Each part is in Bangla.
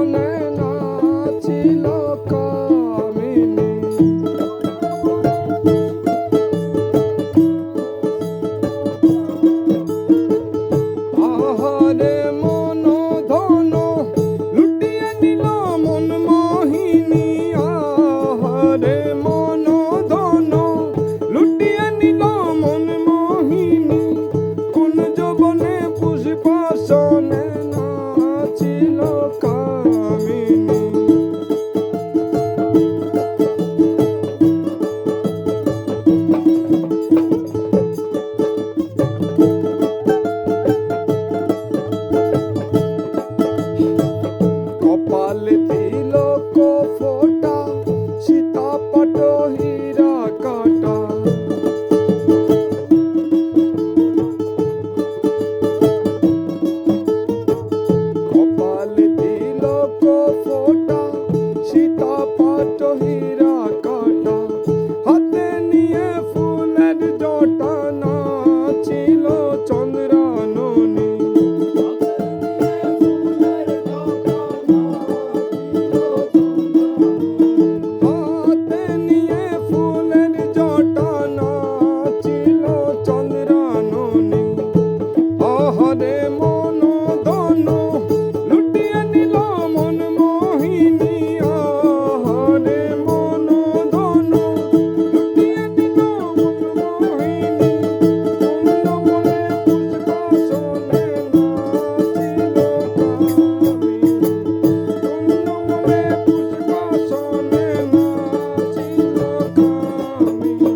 বনে নাচিল কামিনী। আহারে মন ধন লুটিয়ে নিল মন মোহিনী। আহারে মন ধন লুটিয়ে নিল মন মোহিনী। কুঞ্জ বনে পুষ্পাসনে নাচিল কামিনী। কপালে তিলক ফোঁটা সীতা পাট হীরা কাটা। কপালে তিলক ফোঁটা সীতা পাট হীরা কাটা। হাতে নিয়ে ফুলের জটা নাচিল চন্দ্রাননী। হাতে নিয়ে ফুলের জটা নাচিল চন্দ্রাননী। আহারে মন ধন লুটিয়ে নিল মন মোহিনী। আহারে মন ধন লুটিয়ে নিল মন মোহিনী। কুঞ্জ বনে পুষ্পাসনে নাচিল কামিনী। কুঞ্জ বনে পুষ্পাসনে নাচিল কামিনী।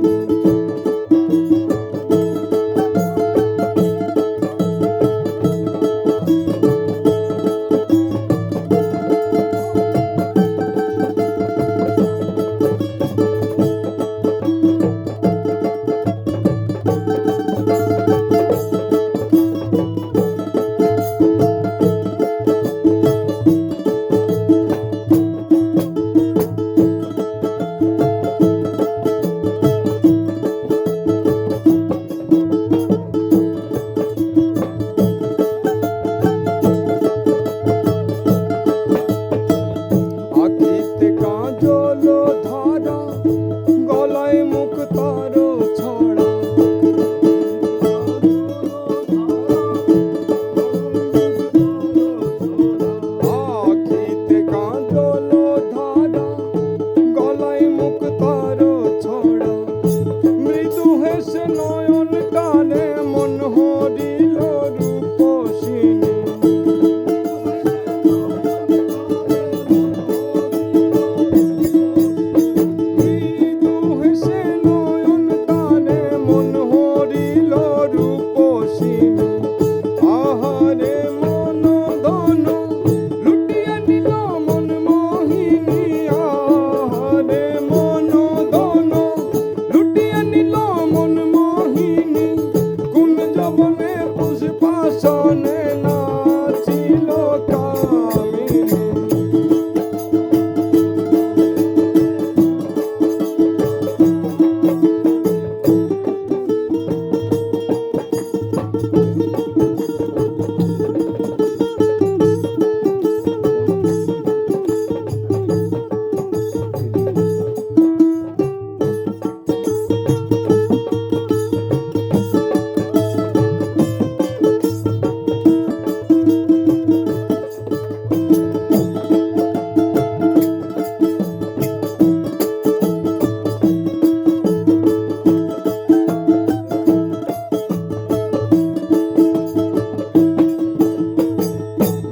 আখিতে কাজল ধারা গলায় মুক্তার ছড়া। আখিতে কাজল ধারা গলায় মুক্তার ছড়া। মৃদু হেসে নয়ন টানে মন হরিল রূপসিনী। মৃদু হেসে নয়ন টানে মন হরিল রূপসিনী। আহারে মন ধন লুটিয়ে নিল মন মোহিনী। আহারে মন ধন লুটিয়ে নিল মন মোহিনী। কুঞ্জ বনে পুষ্পাসনে নাচিল কামিনী।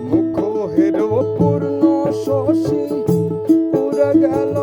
মুখ হেরো পূর্ণ শশী পুরে গেল